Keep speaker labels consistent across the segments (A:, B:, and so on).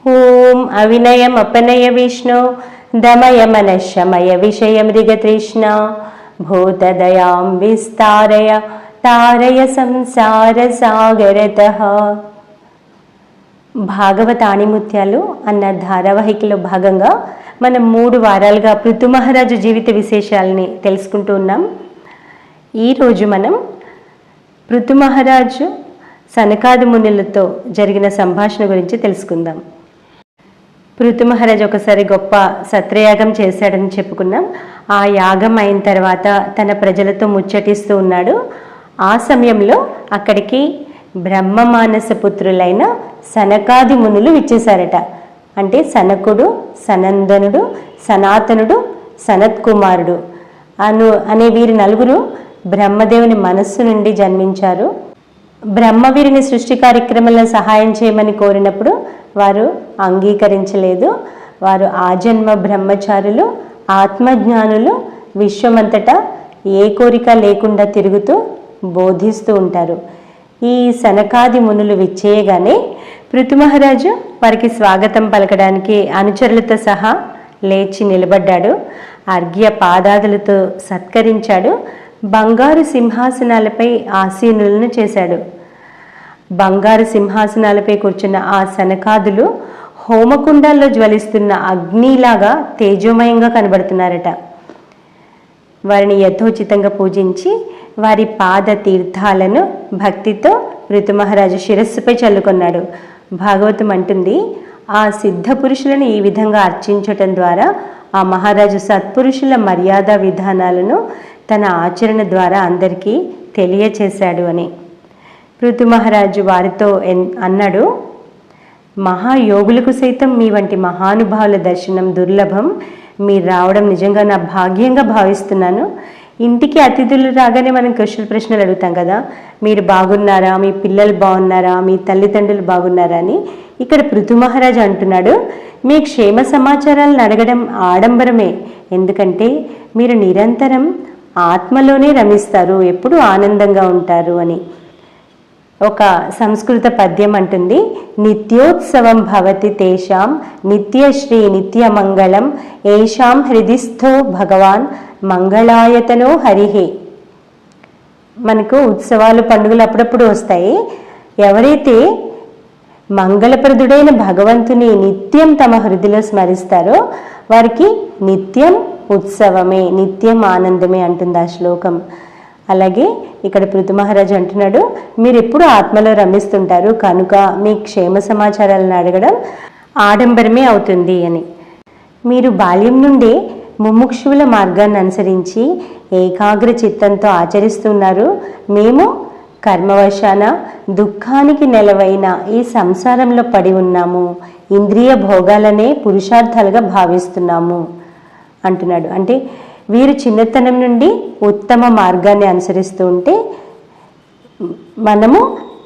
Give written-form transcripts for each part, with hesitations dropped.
A: ఓం అవినయమపనయ విష్ణు దమయ మనశమయ విషయ మృగతృష్ణ భూతదయాం విస్తారయ తారయ సంసార సాగరతః. భాగవత ఆణిముత్యాలు అన్న ధారావాహికలో భాగంగా మనం 3 వారాలుగా పృథు మహారాజు జీవిత విశేషాలని తెలుసుకుంటూ ఉన్నాం. ఈరోజు మనం పృథు మహారాజు సనకాది మునులతో జరిగిన సంభాషణ గురించి తెలుసుకుందాం. పృథు మహారాజు ఒకసారి గొప్ప సత్రయాగం చేశాడని చెప్పుకున్నాం. ఆ యాగం అయిన తర్వాత తన ప్రజలతో ముచ్చటిస్తూ ఉన్నాడు. ఆ సమయంలో అక్కడికి బ్రహ్మమానస పుత్రులైన సనకాది మునులు విచ్చేశారట. అంటే సనకుడు, సనందనుడు, సనాతనుడు, సనత్కుమారుడు అనే వీరి నలుగురు బ్రహ్మదేవుని మనస్సు నుండి జన్మించారు. బ్రహ్మ వీరిని సృష్టి కార్యక్రమంలో సహాయం చేయమని కోరినప్పుడు వారు అంగీకరించలేదు. వారు ఆజన్మ బ్రహ్మచారులు, ఆత్మజ్ఞానులు, విశ్వమంతటా ఏ కోరిక లేకుండా తిరుగుతూ బోధిస్తూ ఉంటారు. ఈ సనకాది మునులు విచ్చేయగానే పృథు మహారాజు వారికి స్వాగతం పలకడానికి అనుచరులతో సహా లేచి నిలబడ్డాడు. అర్ఘ్య పాదాదులతో సత్కరించాడు. బంగారు సింహాసనాలపై ఆసీనులను చేశాడు. బంగారు సింహాసనాలపై కూర్చున్న ఆ సనకాదులు హోమకుండాల్లో జ్వలిస్తున్న అగ్నిలాగా తేజోమయంగా కనబడుతున్నారట. వారిని యథోచితంగా పూజించి వారి పాద తీర్థాలను భక్తితో పృథు మహారాజు శిరస్సుపై చల్లుకొన్నాడు. భాగవతం అంటుంది, ఆ సిద్ధ పురుషులను ఈ విధంగా అర్చించటం ద్వారా ఆ మహారాజు సత్పురుషుల మర్యాద విధానాలను తన ఆచరణ ద్వారా అందరికీ తెలియచేశాడు అని. పృథు మహారాజు వారితో అన్నాడు, మహాయోగులకు సైతం మీ వంటి మహానుభావుల దర్శనం దుర్లభం. మీరు రావడం నిజంగా నా భాగ్యంగా భావిస్తున్నాను. ఇంటికి అతిథులు రాగానే మనం క్వశ్చన్ ప్రశ్నలు అడుగుతాం కదా, మీరు బాగున్నారా, మీ పిల్లలు బాగున్నారా, మీ తల్లిదండ్రులు బాగున్నారా అని. ఇక్కడ పృథు మహారాజు అంటున్నాడు, మీ క్షేమ సమాచారాలను అడగడం ఆడంబరమే. ఎందుకంటే మీరు నిరంతరం ఆత్మలోనే రమిస్తారు, ఎప్పుడూ ఆనందంగా ఉంటారు అని. ఒక సంస్కృత పద్యం అంటుంది, నిత్యోత్సవం భవతి తేషాం నిత్యశ్రీ నిత్యమంగళం ఏషాం హృదిస్థో భగవాన్ మంగళాయతనో హరిహే. మనకు ఉత్సవాలు పండుగలు అప్పుడప్పుడు వస్తాయి. ఎవరైతే మంగళప్రదుడైన భగవంతుని నిత్యం తమ హృదిలో స్మరిస్తారో వారికి నిత్యం ఉత్సవమే, నిత్యం ఆనందమే అంటుంది ఆ శ్లోకం. అలాగే ఇక్కడ పృథు మహారాజు అంటున్నాడు, మీరు ఎప్పుడు ఆత్మలో రమిస్తుంటారు కనుక మీ క్షేమ సమాచారాలను అడగడం ఆడంబరమే అవుతుంది అని. మీరు బాల్యం నుండే ముముక్షువుల మార్గాన్ని అనుసరించి ఏకాగ్ర చిత్తంతో ఆచరిస్తున్నారు. మేము కర్మవశాన దుఃఖానికి నెలవైన ఈ సంసారంలో పడి ఉన్నాము. ఇంద్రియ భోగాలనే పురుషార్థాలుగా భావిస్తున్నాము అంటున్నాడు. అంటే వీరు చిన్నతనం నుండి ఉత్తమ మార్గాన్ని అనుసరిస్తూ ఉంటే మనము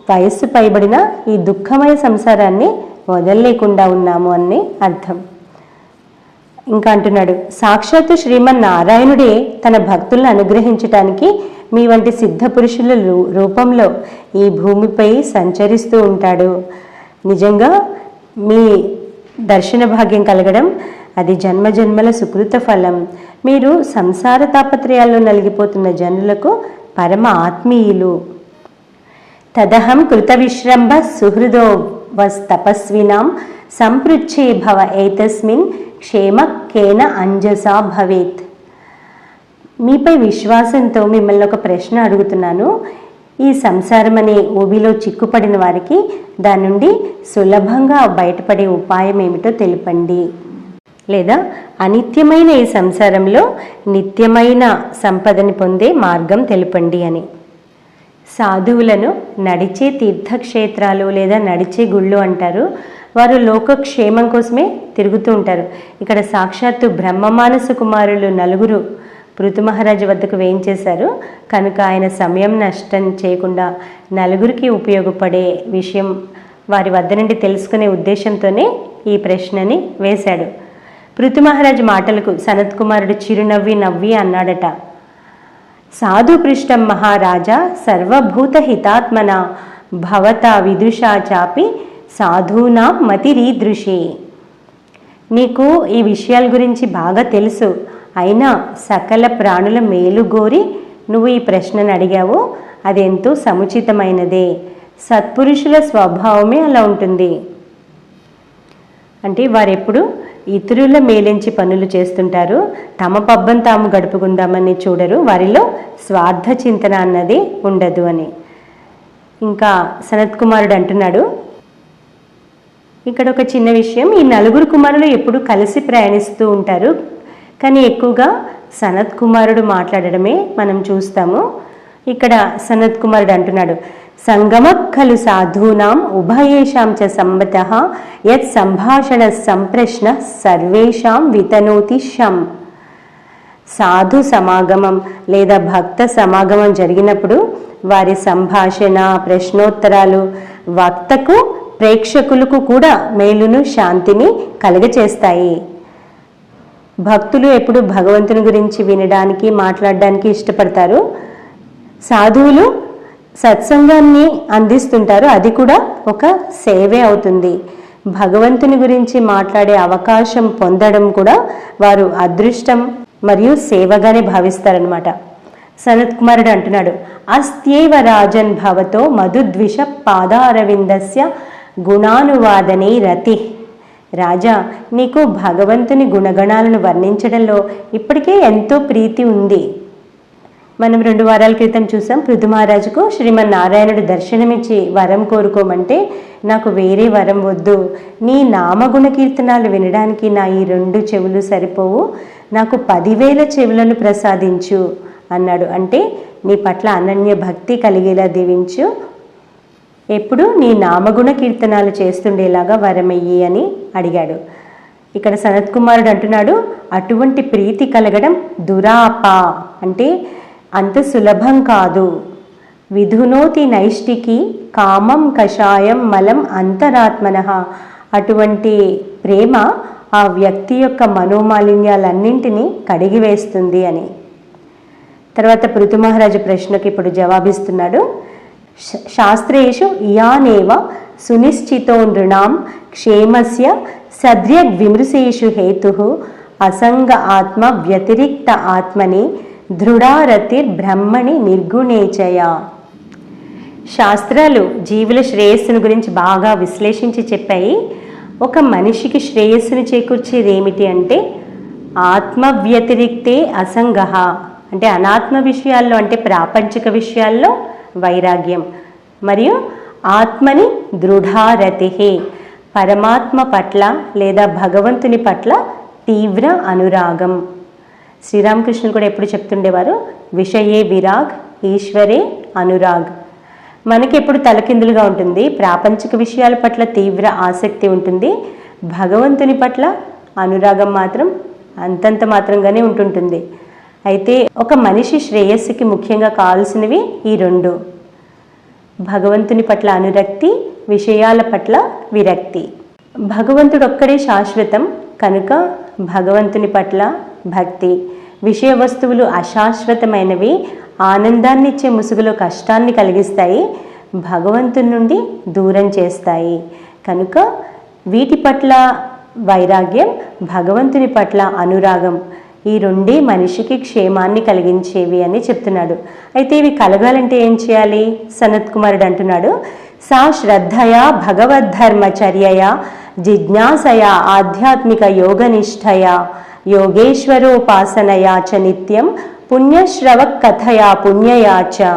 A: వయస్సు పైబడిన ఈ దుఃఖమయ సంసారాన్ని వదలలేకుండా ఉన్నాము అని అర్థం. ఇంకా అంటున్నాడు, సాక్షాత్తు శ్రీమన్నారాయణుడే తన భక్తులను అనుగ్రహించటానికి మీ వంటి సిద్ధ పురుషుల రూపంలో ఈ భూమిపై సంచరిస్తూ ఉంటాడు. నిజంగా మీ దర్శన భాగ్యం కలగడం అది జన్మజన్మల సుకృత ఫలం. మీరు సంసార తాపత్రయాల్లో నలిగిపోతున్న జనులకు పరమ ఆత్మీయులు. తదహం కృత విశ్రంభ సుహృదో వస్తపస్వినాం సంపృచ్ఛే భవ ఏతస్మిన్ క్షేమ కేన అంజసా భవేత్. మీపై విశ్వాసంతో మిమ్మల్ని ఒక ప్రశ్న అడుగుతున్నాను. ఈ సంసారం అనే ఊబిలో చిక్కుపడిన వారికి దాని నుండి సులభంగా బయటపడే ఉపాయం ఏమిటో తెలుపండి. లేదా అనిత్యమైన ఈ సంసారంలో నిత్యమైన సంపదని పొందే మార్గం తెలుపండి అని. సాధువులను నడిచే తీర్థక్షేత్రాలు లేదా నడిచే గుళ్ళు అంటారు. వారు లోకక్షేమం కోసమే తిరుగుతూ ఉంటారు. ఇక్కడ సాక్షాత్తు బ్రహ్మమానస కుమారులు నలుగురు పృథు మహారాజు వద్దకు వేయించేశారు కనుక ఆయన సమయం నష్టం చేయకుండా నలుగురికి ఉపయోగపడే విషయం వారి వద్ద నుండి తెలుసుకునే ఉద్దేశంతోనే ఈ ప్రశ్నని వేశాడు. పృథు మహారాజు మాటలకు సనత్ కుమారుడు చిరునవ్వి నవ్వి అన్నాడట, సాధు పృష్టం మహారాజా సర్వభూత హితాత్మన భవత విదుషా చాపి సాధూనాం మతిరీదృశే. నీకు ఈ విషయాల గురించి బాగా తెలుసు, అయినా సకల ప్రాణుల మేలుగోరి నువ్వు ఈ ప్రశ్నను అడిగావు. అది ఎంతో సముచితమైనదే. సత్పురుషుల స్వభావమే అలా ఉంటుంది. అంటే వారెప్పుడు ఇతరుల మేలించి పనులు చేస్తుంటారు, తమ పబ్బం తాము గడుపుకుందామని చూడరు, వారిలో స్వార్థ చింతన అన్నది ఉండదు అని. ఇంకా సనత్ కుమారుడు అంటున్నాడు, ఇక్కడ ఒక చిన్న విషయం, ఈ నలుగురు కుమారులు ఎప్పుడు కలిసి ప్రయాణిస్తూ ఉంటారు, కానీ ఎక్కువగా సనత్ కుమారుడు మాట్లాడడమే మనం చూస్తాము. ఇక్కడ సనత్ కుమారుడు అంటున్నాడు, సంగమ ఖలు సాధూనాం ఉభయేషాం చ సంబతః యత్ సంభాషణ సంప్రశ్న సర్వేషాం వితనోతి శం. సాధు సమాగమం లేదా భక్త సమాగమం జరిగినప్పుడు వారి సంభాషణ, ప్రశ్నోత్తరాలు వక్తకు ప్రేక్షకులకు కూడా మేలును, శాంతిని కలుగచేస్తాయి. భక్తులు ఎప్పుడు భగవంతుని గురించి వినడానికి, మాట్లాడడానికి ఇష్టపడతారు. సాధువులు సత్సంగాన్ని అందిస్తుంటారు, అది కూడా ఒక సేవే అవుతుంది. భగవంతుని గురించి మాట్లాడే అవకాశం పొందడం కూడా వారు అదృష్టం మరియు సేవగానే భావిస్తారనమాట. సనత్ కుమారుడు అంటున్నాడు, అస్త్యేవ రాజన్ భవతో మధుద్విష పాదారవిందస్య గుణానువాదనే రతి. రాజా, నీకు భగవంతుని గుణగణాలను వర్ణించడంలో ఇప్పటికే ఎంతో ప్రీతి ఉంది. మనం 2 వారాల క్రితం చూసాం, పృథు మహారాజుకు శ్రీమన్నారాయణుడు దర్శనమిచ్చి వరం కోరుకోమంటే, నాకు వేరే వరం వద్దు, నీ నామగుణ కీర్తనాలు వినడానికి నా ఈ 2 చెవులు సరిపోవు, నాకు 10,000 చెవులను ప్రసాదించు అన్నాడు. అంటే నీ పట్ల అనన్య భక్తి కలిగేలా దీవించు, ఎప్పుడు నీ నామగుణ కీర్తనాలు చేస్తుండేలాగా వరమయ్యి అని అడిగాడు. ఇక్కడ సనత్ కుమారుడు అంటున్నాడు, అటువంటి ప్రీతి కలగడం దురాప, అంటే అంత సులభం కాదు. విధునోతి నైష్టికి కామం కషాయం మలం అంతరాత్మనః. అటువంటి ప్రేమ ఆ వ్యక్తి యొక్క మనోమాలిన్యాలన్నింటినీ కడిగివేస్తుంది అని. తర్వాత పృథు మహారాజు ప్రశ్నకి ఇప్పుడు జవాబిస్తున్నాడు. శాస్త్రేషు ఇయానేవ సునిశ్చితో నృణాం క్షేమస్య సద్యగ్విమృశేషు హేతుః అసంగ ఆత్మ వ్యతిరిక్త ఆత్మని దృఢారతిర్బ్రహ్మణి నిర్గుణేచయ. శాస్త్రాలు జీవుల శ్రేయస్సును గురించి బాగా విశ్లేషించి చెప్పాయి. ఒక మనిషికి శ్రేయస్సును చేకూర్చేది ఏమిటి అంటే ఆత్మ వ్యతిరిక్తే అసంగః, అంటే అనాత్మ విషయాల్లో, అంటే ప్రాపంచిక విషయాల్లో వైరాగ్యం, మరియు ఆత్మని దృఢారతి, పరమాత్మ పట్ల లేదా భగవంతుని పట్ల తీవ్ర అనురాగం. శ్రీరామకృష్ణుడు కూడా ఎప్పుడు చెప్తుండేవారు, విషయే విరాగ్ ఈశ్వరే అనురాగ్. మనకి ఎప్పుడు తలకిందులుగా ఉంటుంది, ప్రాపంచిక విషయాల పట్ల తీవ్ర ఆసక్తి ఉంటుంది, భగవంతుని పట్ల అనురాగం మాత్రం అంతంత మాత్రంగానే ఉంటుంటుంది. అయితే ఒక మనిషి శ్రేయస్సుకి ముఖ్యంగా కావాల్సినవి ఈ 2, భగవంతుని పట్ల అనురక్తి, విషయాల పట్ల విరక్తి. భగవంతుడు ఒక్కడే శాశ్వతం కనుక భగవంతుని పట్ల భక్తి. విషయ వస్తువులు అశాశ్వతమైనవి, ఆనందాన్నిచ్చే ముసుగులో కష్టాన్ని కలిగిస్తాయి, భగవంతుని నుండి దూరం చేస్తాయి. కనుక వీటి పట్ల వైరాగ్యం, భగవంతుని పట్ల అనురాగం, ఈ 2 మనిషికి క్షేమాన్ని కలిగించేవి అని చెప్తున్నాడు. అయితే ఇవి కలగాలంటే ఏం చేయాలి? సనత్ కుమారుడు అంటున్నాడు, సా శ్రద్ధయా భగవద్ధర్మచర్యయా జిజ్ఞాసయా ఆధ్యాత్మిక యోగనిష్టయా యోగేశ్వరోపాసనయా చ నిత్యం పుణ్యశ్రవ కథయా పుణ్యయా చ.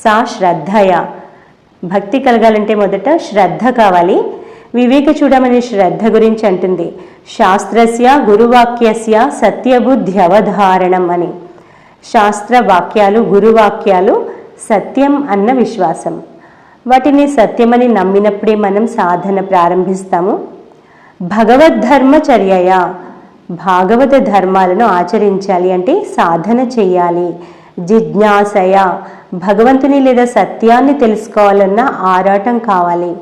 A: సా శ్రద్ధయా, భక్తి కలగాలంటే మొదట శ్రద్ధ కావాలి. వివేక చూడమనే శ్రద్ధ గురించి అంటుంది, శాస్త్రస్య గురువాక్యస్య సత్యబుద్ధ్యవధారణం అని. శాస్త్ర వాక్యాలు, గురువాక్యాలు సత్యం అన్న విశ్వాసం, వాటిని సత్యమని నమ్మినప్పుడే మనం సాధన ప్రారంభిస్తాము. భగవద్ధర్మచర్యయ, భాగవత ధర్మాలను ఆచరించాలి అంటే సాధన చేయాలి. జిజ్ఞాసయ, భగవంతుని లేదా సత్యాన్ని తెలుసుకోవాలన్న ఆరాటం కావాలి.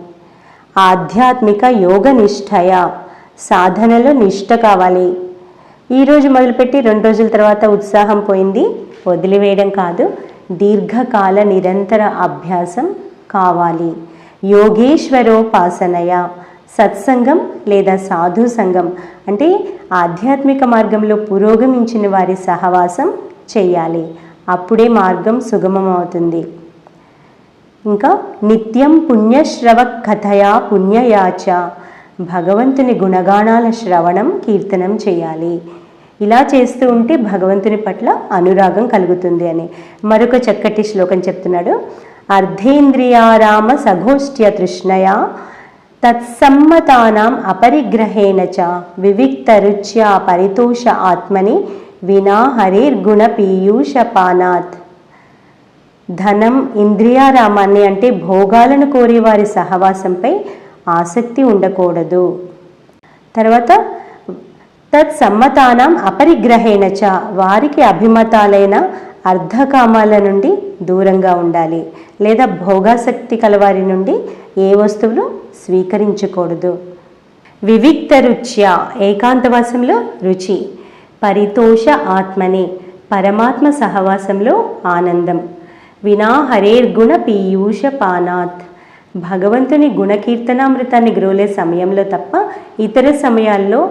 A: ఆధ్యాత్మిక యోగ నిష్ఠయ, సాధనలో నిష్ఠ కావాలి. ఈరోజు మొదలుపెట్టి 2 రోజుల తర్వాత ఉత్సాహం పోయింది, వదిలివేయడం కాదు, దీర్ఘకాల నిరంతర అభ్యాసం కావాలి. యోగేశ్వరోపాసనయ, సత్సంగం లేదా సాధు సంఘం అంటే ఆధ్యాత్మిక మార్గంలో పురోగమించిన వారి సహవాసం చేయాలి. అప్పుడే మార్గం సుగమమవుతుంది. ఇంకా నిత్యం పుణ్యశ్రవ కథయా పుణ్యయాచ, భగవంతుని గుణగాణాల శ్రవణం కీర్తనం చేయాలి. ఇలా చేస్తూ ఉంటే భగవంతుని పట్ల అనురాగం కలుగుతుంది అని మరొక చక్కటి శ్లోకం చెప్తున్నాడు. అర్ధేంద్రియారామ సఘోష్ట్య తృష్ణయా తత్సమ్మతానాం అపరిగ్రహేణ చ వివిక్తరుచ్యా పరితోష ఆత్మని వినా హరిర్గుణ పీయూషపానాత్. ధనం, ఇంద్రియారామాన్ని అంటే భోగాలను కోరే వారి సహవాసంపై ఆసక్తి ఉండకూడదు. తర్వాత తత్సమ్మతానాం అపరిగ్రహేణ చ, వారికి అభిమతాలైన అర్ధకామాల నుండి దూరంగా ఉండాలి, లేదా భోగాసక్తి కలవారి నుండి ఏ వస్తువులు స్వీకరించకూడదు. వివిక్త రుచ్య, ఏకాంతవాసంలో రుచి. పరితోష ఆత్మని, పరమాత్మ సహవాసంలో ఆనందం. వినా హరేర్గుణ పీయూష పానాత్, భగవంతుని గుణకీర్తనామృతాన్ని గ్రోలే సమయంలో తప్ప ఇతర సమయాల్లో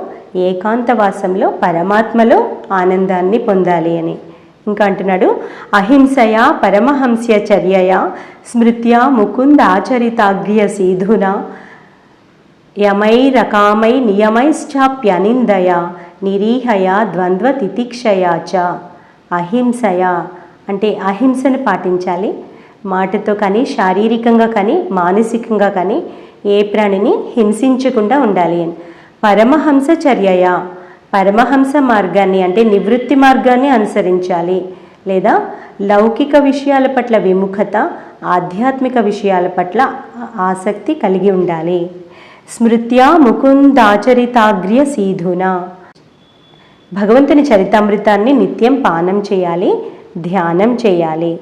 A: ఏకాంతవాసంలో పరమాత్మలో ఆనందాన్ని పొందాలి అని ఇంకా అంటున్నాడు. అహింసయా పరమహంస్య చర్యయా స్మృత్యా ముకుంద ఆచరితాగ్ర్య సీధున యమైరకామై నియమైశ్చాప్యనిందయా నిరీహయా ద్వంద్వ తితిక్షయా చ. అహింసయా అంటే అహింసను పాటించాలి. మాటతో కానీ, శారీరకంగా కానీ, మానసికంగా కానీ ఏ ప్రాణిని హింసించకుండా ఉండాలి అని. పరమహంస చర్యయా, పరమహంస మార్గాన్ని అంటే నివృత్తి మార్గాన్ని అనుసరించాలి, లేదా లౌకిక విషయాల పట్ల విముఖత, ఆధ్యాత్మిక విషయాల పట్ల ఆసక్తి కలిగి ఉండాలి. స్మృత్యా ముకుందాచరితాగ్ర్య సీధున, భగవంతుని చరితామృతాన్ని నిత్యం పానం చేయాలి, ధ్యానం చేయాలి.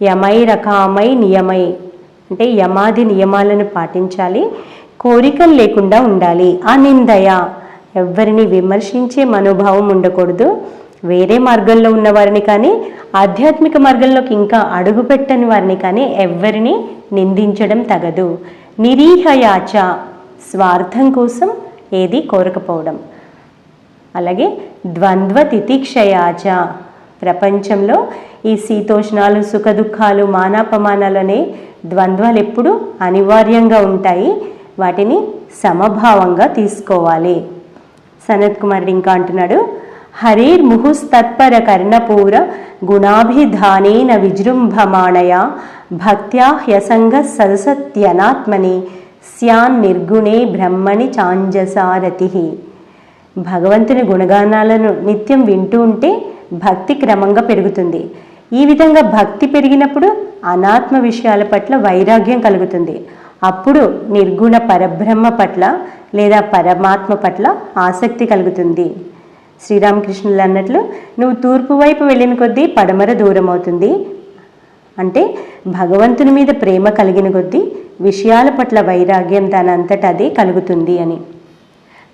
A: యమై రకామై నియమై అంటే యమాది నియమాలను పాటించాలి. కోరికలు లేకుండా ఉండాలి. అనిందయ, ఎవ్వరిని విమర్శించే మనోభావం ఉండకూడదు. వేరే మార్గంలో ఉన్నవారిని కానీ, ఆధ్యాత్మిక మార్గంలోకి ఇంకా అడుగుపెట్టని వారిని కానీ ఎవ్వరిని నిందించడం తగదు. నిరీహయాచ, స్వార్థం కోసం ఏది కోరకపోవడం. అలాగే ద్వంద్వ తితిక్షయాచ, ప్రపంచంలో ఈ శీతోష్ణాలు, సుఖ దుఃఖాలు, మానాపమానాలు అనే ద్వంద్వాలు ఎప్పుడు అనివార్యంగా ఉంటాయి. వాటిని సమభావంగా తీసుకోవాలి. సనత్ కుమారుడు ఇంకా అంటున్నాడు. హరేర్ ముహుస్తత్పర కర్ణపూర గుణాభిధానేన విజృంభమాణయా భక్త్యా హ్యసంగ సదసత్యనాత్మని స్యాన్ నిర్గుణే బ్రహ్మణి చాంజసారతి. భగవంతుని గుణగానాలను నిత్యం వింటూ ఉంటే భక్తి క్రమంగా పెరుగుతుంది. ఈ విధంగా భక్తి పెరిగినప్పుడు అనాత్మ విషయాల పట్ల వైరాగ్యం కలుగుతుంది. అప్పుడు నిర్గుణ పరబ్రహ్మ పట్ల లేదా పరమాత్మ పట్ల ఆసక్తి కలుగుతుంది. శ్రీరామకృష్ణులు అన్నట్లు, నువ్వు తూర్పు వైపు వెళ్ళిన కొద్దీ పడమర దూరం అవుతుంది. అంటే భగవంతుని మీద ప్రేమ కలిగిన కొద్దీ విషయాల పట్ల వైరాగ్యం దానంతట అదే కలుగుతుంది అని.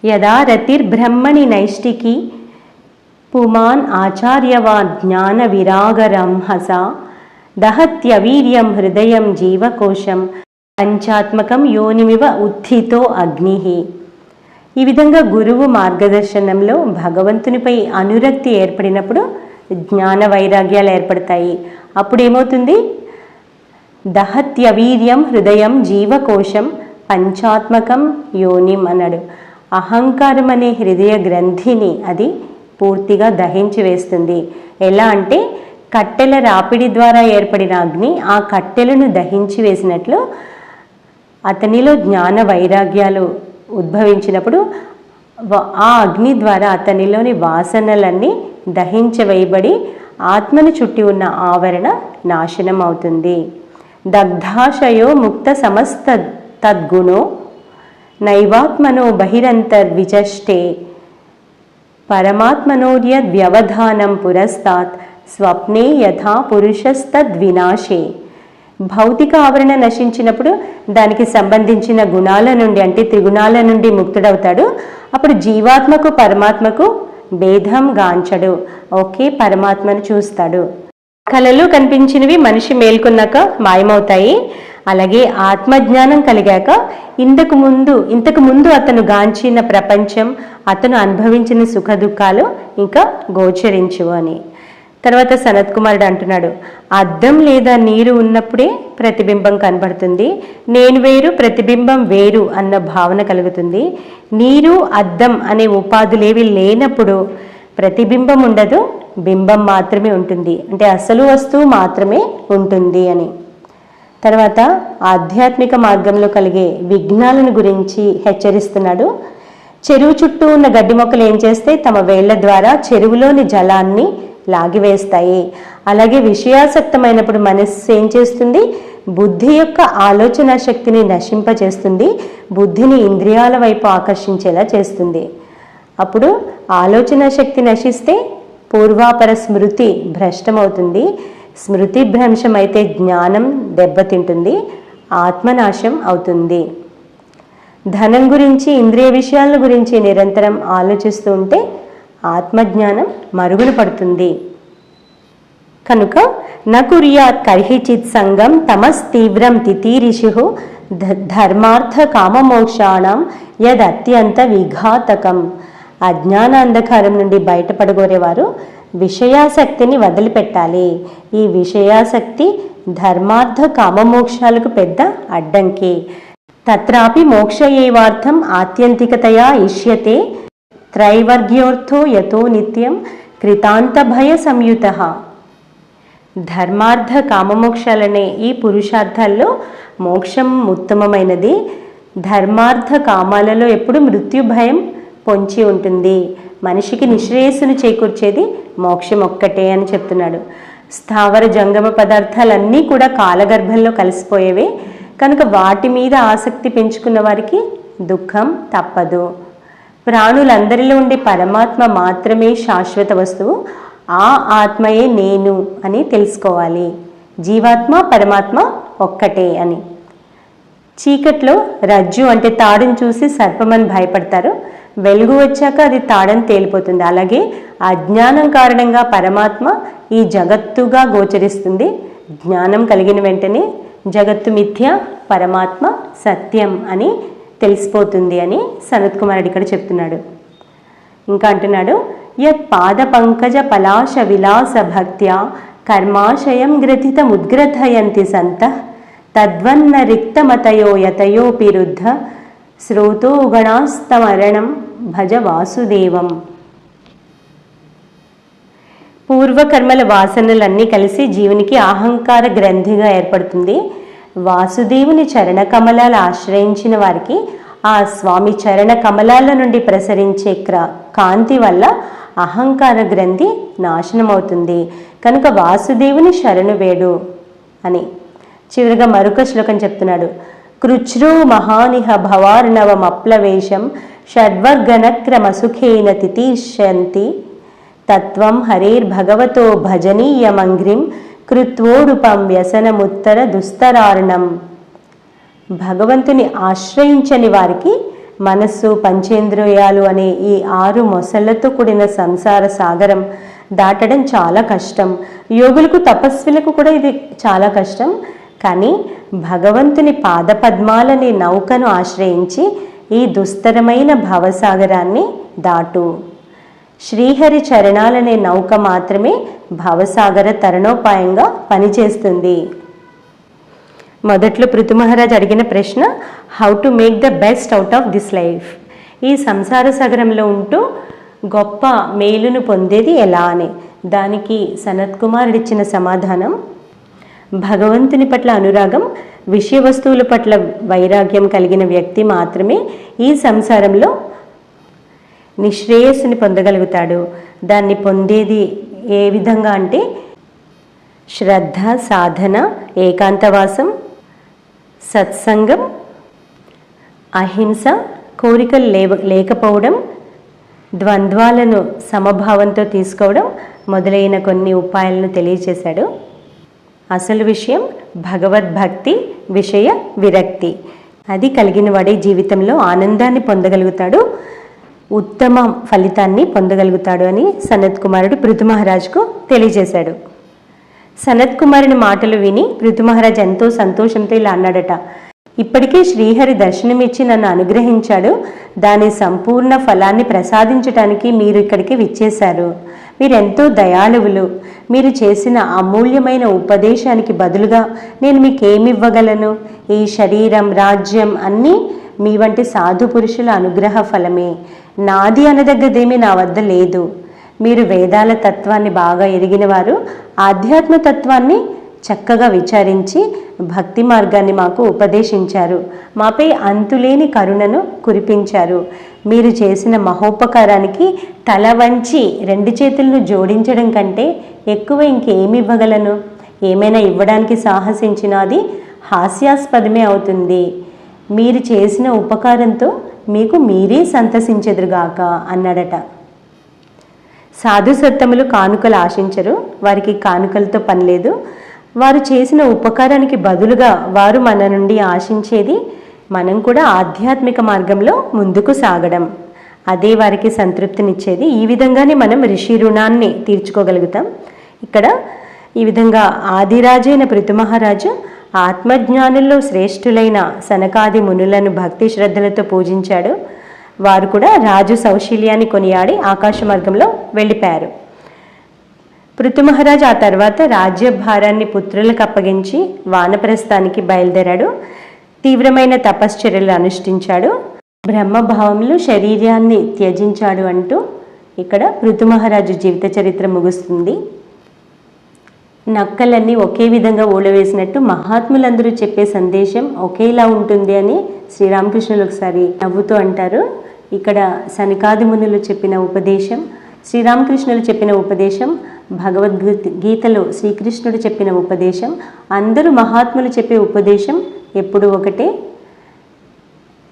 A: యదా రతిర్బ్రహ్మణి నైష్టికి పుమాన్ ఆచార్యవాన్ జ్ఞాన విరాగరంహస దహత్యవీర్యం హృదయం జీవకోశం పంచాత్మకం యోనిమివ ఉత్థితో అగ్ని. ఈ విధంగా గురువు మార్గదర్శనంలో భగవంతునిపై అనురక్తి ఏర్పడినప్పుడు జ్ఞాన వైరాగ్యాలు ఏర్పడతాయి. అప్పుడు ఏమవుతుంది? దహత్యవీర్యం హృదయం జీవకోశం పంచాత్మకం యోనిం అన్నాడు. అహంకారం అనే హృదయ గ్రంథిని అది పూర్తిగా దహించి వేస్తుంది. ఎలా అంటే కట్టెల రాపిడి ద్వారా ఏర్పడిన అగ్ని ఆ కట్టెలను దహించి వేసినట్లు అతనిలో జ్ఞాన వైరాగ్యాలు ఉద్భవించినప్పుడు ఆ అగ్ని ద్వారా అతనిలోని వాసనలన్నీ దహించవేయబడి ఆత్మను చుట్టి ఉన్న ఆవరణ నాశనం అవుతుంది. దగ్ధాశయో ముక్త సమస్త తద్గుణో నైవాత్మనో బహిరంతర్విచష్టే పరమాత్మనోర్యద్వ్యవధానం పురస్తాత్ స్వప్నే యథా పురుషస్తద్వినాశే. భౌతిక ఆవరణ నశించినప్పుడు దానికి సంబంధించిన గుణాల నుండి అంటే త్రిగుణాల నుండి ముక్తుడవుతాడు. అప్పుడు జీవాత్మకు పరమాత్మకు భేదం గాంచడు, ఒకే పరమాత్మను చూస్తాడు. కళలు కనిపించినవి మనిషి మేల్కొన్నాక మాయమవుతాయి. అలాగే ఆత్మజ్ఞానం కలిగాక ఇంతకు ముందు అతను గాంచిన ప్రపంచం, అతను అనుభవించిన సుఖ దుఃఖాలు ఇంకా గోచరించు అని. తర్వాత సనత్ కుమారుడు అంటున్నాడు, అద్దం లేదా నీరు ఉన్నప్పుడే ప్రతిబింబం కనబడుతుంది, నేను వేరు ప్రతిబింబం వేరు అన్న భావన కలుగుతుంది. నీరు అద్దం అనే ఉపాధులేవి లేనప్పుడు ప్రతిబింబం ఉండదు, బింబం మాత్రమే ఉంటుంది, అంటే అసలు వస్తువు మాత్రమే ఉంటుంది అని. తర్వాత ఆధ్యాత్మిక మార్గంలో కలిగే విఘ్నాలను గురించి హెచ్చరిస్తున్నాడు. చెరువు చుట్టూ ఉన్న గడ్డి మొక్కలు ఏం చేస్తే తమ వేళ్ల ద్వారా చెరువులోని జలాన్ని లాగివేస్తాయి. అలాగే విషయాసక్తమైనప్పుడు మనస్సు ఏం చేస్తుంది, బుద్ధి యొక్క ఆలోచన శక్తిని నశింపచేస్తుంది, బుద్ధిని ఇంద్రియాల వైపు ఆకర్షించేలా చేస్తుంది. అప్పుడు ఆలోచన శక్తి నశిస్తే పూర్వాపర స్మృతి భ్రష్టమవుతుంది, స్మృతి భ్రంశం అయితే జ్ఞానం దెబ్బతింటుంది, ఆత్మనాశం అవుతుంది. ధనం గురించి, ఇంద్రియ విషయాల గురించి నిరంతరం ఆలోచిస్తూ ఉంటే ఆత్మజ్ఞానం మరుగున పడుతుంది. కనుక నకుర్యాత్ కర్హిచిత్ సంగం తమస్తీవ్రం తితీరిషు ధర్మార్థ కామమోక్షాణం యదత్యంత విఘాతకం. అజ్ఞాన అంధకారం నుండి బయటపడగోరేవారు విషయాసక్తిని వదిలిపెట్టాలి. ఈ విషయాసక్తి ధర్మార్థ కామమోక్షాలకు పెద్ద అడ్డంకి. తత్రాపి మోక్ష ఏవార్థం ఆత్యంతికతయా ఇష్యతే త్రైవర్గ్యోర్థో యతో నిత్యం కృతాంత భయ సంయుత. ధర్మార్థ కామమోక్షాలనే ఈ పురుషార్థాల్లో మోక్షం ఉత్తమమైనది. ధర్మార్థ కామాలలో ఎప్పుడు మృత్యు భయం పొంచి ఉంటుంది. మనిషికి నిశ్రేయస్సును చేకూర్చేది మోక్షం ఒక్కటే అని చెప్తున్నాడు. స్థావర జంగమ పదార్థాలన్నీ కూడా కాలగర్భంలో కలిసిపోయేవే కనుక వాటి మీద ఆసక్తి పెంచుకున్న వారికి దుఃఖం తప్పదు. ప్రాణులందరిలో ఉండే పరమాత్మ మాత్రమే శాశ్వత వస్తువు, ఆ ఆత్మయే నేను అని తెలుసుకోవాలి. జీవాత్మ పరమాత్మ ఒక్కటే అని. చీకట్లో రజ్జు అంటే తాడును చూసి సర్పమని భయపడతారు, వెలుగు వచ్చాక అది తాడని తేలిపోతుంది. అలాగే అజ్ఞానం కారణంగా పరమాత్మ ఈ జగత్తుగా గోచరిస్తుంది. జ్ఞానం కలిగిన వెంటనే జగత్తు మిథ్య, పరమాత్మ సత్యం అని తెలిసిపోతుంది అని సనత్ కుమారుడు ఇక్కడ చెప్తున్నాడు. ఇంకా అంటున్నాడు, యత్ పాద పంకజ పలాశ విలాస భక్త్యా కర్మాశయం గ్రథితముద్గ్రథయంతి సంతః తద్వన్న రిక్తమతయో యతయోపి రుద్ధ శ్రోతో గణాస్తమరణం భజ వాసుదేవం. పూర్వకర్మల వాసనలన్నీ కలిసి జీవునికి అహంకార గ్రంథిగా ఏర్పడుతుంది. వాసుదేవుని చరణ కమలాలు ఆశ్రయించిన వారికి ఆ స్వామి చరణ కమలాల నుండి ప్రసరించే కాంతి వల్ల అహంకార గ్రంథి నాశనమవుతుంది. కనుక వాసుదేవుని శరణు వేడు అని. చివరిగా మరొక శ్లోకం చెప్తున్నాడు. కృచ్రో మహానిహ భవార్ణవమప్లవేశం షడ్వర్గనక్రమసుఖేన తితీష్యంతి తత్వం హరేర్భగవతో భజనీయమంగ్రిం కృత్వోరూపం వ్యసనముత్తర దుస్తరార్ణం. భగవంతుని ఆశ్రయించని వారికి మనస్సు, పంచేంద్రియాలు అనే ఈ 6 మొసళ్లతో కూడిన సంసార సాగరం దాటడం చాలా కష్టం. యోగులకు, తపస్సులకు కూడా ఇది చాలా కష్టం. కానీ భగవంతుని పాదపద్మాలనే నౌకను ఆశ్రయించి ఈ దుస్తరమైన భవసాగరాన్ని దాటు. శ్రీహరి చరణాలనే నౌక మాత్రమే భవసాగర తరణోపాయంగా పనిచేస్తుంది. మొదట్లో పృథు మహారాజ్ అడిగిన ప్రశ్న, how to make the best out of this life. ఈ సంసార సాగరంలో ఉంటూ గొప్ప మేలును పొందేది ఎలా అని. దానికి సనత్ కుమారుడు ఇచ్చిన సమాధానం, భగవంతుని పట్ల అనురాగం, విషయ వస్తువుల పట్ల వైరాగ్యం కలిగిన వ్యక్తి మాత్రమే ఈ సంసారంలో నిశ్రేయస్సుని పొందగలుగుతాడు. దాన్ని పొందేది ఏ విధంగా అంటే శ్రద్ధ, సాధన, ఏకాంతవాసం, సత్సంగం, అహింస, కోరికలు లేకపోవడం, ద్వంద్వాలను సమభావంతో తీసుకోవడం మొదలైన కొన్ని ఉపాయాలను తెలియచేశాడు. అసలు విషయం భగవద్భక్తి, విషయ విరక్తి. అది కలిగిన వాడే జీవితంలో ఆనందాన్ని పొందగలుగుతాడు, ఉత్తమ ఫలితాన్ని పొందగలుగుతాడు అని సనత్ కుమారుడు పృథు మహారాజ్కు తెలియజేశాడు. సనత్కుమారుని మాటలు విని పృథు మహారాజ్ ఎంతో సంతోషంతో ఇలా అన్నాడట, ఇప్పటికే శ్రీహరి దర్శనమిచ్చి నన్ను అనుగ్రహించాడు, దాని సంపూర్ణ ఫలాన్ని ప్రసాదించటానికి మీరు ఇక్కడికి విచ్చేశారు. మీరెంతో దయాళువులు. మీరు చేసిన అమూల్యమైన ఉపదేశానికి బదులుగా నేను మీకేమివ్వగలను? ఈ శరీరం, రాజ్యం అన్నీ మీ వంటి సాధు పురుషుల అనుగ్రహ ఫలమే. నాది అనదగ్గదేమీ నా వద్ద లేదు. మీరు వేదాల తత్వాన్ని బాగా ఎరిగినవారు. ఆధ్యాత్మ తత్వాన్ని చక్కగా విచారించి భక్తి మార్గాన్ని మాకు ఉపదేశించారు. మాపై అంతులేని కరుణను కురిపించారు. మీరు చేసిన మహోపకారానికి తల వంచి 2 చేతులను జోడించడం కంటే ఎక్కువ ఇంకేమి ఇవ్వగలను? ఏమైనా ఇవ్వడానికి సాహసించినా అది హాస్యాస్పదమే అవుతుంది. మీరు చేసిన ఉపకారంతో మీకు మీరే సంతసించెదురుగాక అన్నాడట. సాధు సత్తములు కానుకలు ఆశించరు. వారికి కానుకలతో పని లేదు. వారు చేసిన ఉపకారానికి బదులుగా వారు మన నుండి ఆశించేది మనం కూడా ఆధ్యాత్మిక మార్గంలో ముందుకు సాగడం. అదే వారికి సంతృప్తినిచ్చేది. ఈ విధంగానే మనం ఋషి రుణాన్ని తీర్చుకోగలుగుతాం. ఇక్కడ ఈ విధంగా ఆదిరాజైన పృథు మహారాజు ఆత్మజ్ఞానుల్లో శ్రేష్ఠులైన సనకాది మునులను భక్తి శ్రద్ధలతో పూజించాడు. వారు కూడా రాజు సౌశీల్యాన్ని కొనియాడి ఆకాశ మార్గంలో వెళ్ళిపోయారు. పృథు మహారాజు ఆ తర్వాత రాజ్యభారాన్ని పుత్రులకు అప్పగించి వానప్రస్థానికి బయలుదేరాడు. తీవ్రమైన తపశ్చర్యలు అనుష్ఠించాడు. బ్రహ్మభావంలో శరీరాన్ని త్యజించాడు అంటూ ఇక్కడ పృథు మహారాజు జీవిత చరిత్ర ముగుస్తుంది. నక్కలన్నీ ఒకే విధంగా ఊడవేసినట్టు మహాత్ములందరూ చెప్పే సందేశం ఒకేలా ఉంటుంది అని శ్రీరామకృష్ణులు ఒకసారి నవ్వుతూ అంటారు. ఇక్కడ సనకాది మునులు చెప్పిన ఉపదేశం, శ్రీరామకృష్ణులు చెప్పిన ఉపదేశం, భగవద్గీతలో శ్రీకృష్ణుడు చెప్పిన ఉపదేశం, అందరూ మహాత్ములు చెప్పే ఉపదేశం ఎప్పుడు ఒకటే.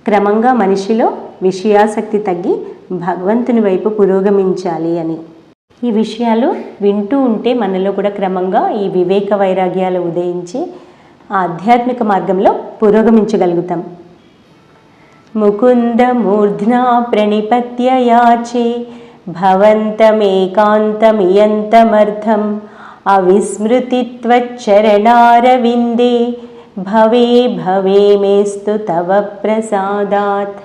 A: క్రమంగా మనిషిలో విషయాసక్తి తగ్గి భగవంతుని వైపు పురోగమించాలి అని. ఈ విషయాలు వింటూ ఉంటే మనలో కూడా క్రమంగా ఈ వివేక వైరాగ్యాలు ఉదయించి ఆధ్యాత్మిక మార్గంలో పురోగమించగలుగుతాం. ముకుంద మూర్ధ్నా ప్రణిపత్య యాచే భవంతమేకాంతమియంతమర్థం అవిస్మృతిత్వచ్చరణారవిందే భవే భవే మేస్తు తవ ప్రసాదాత్.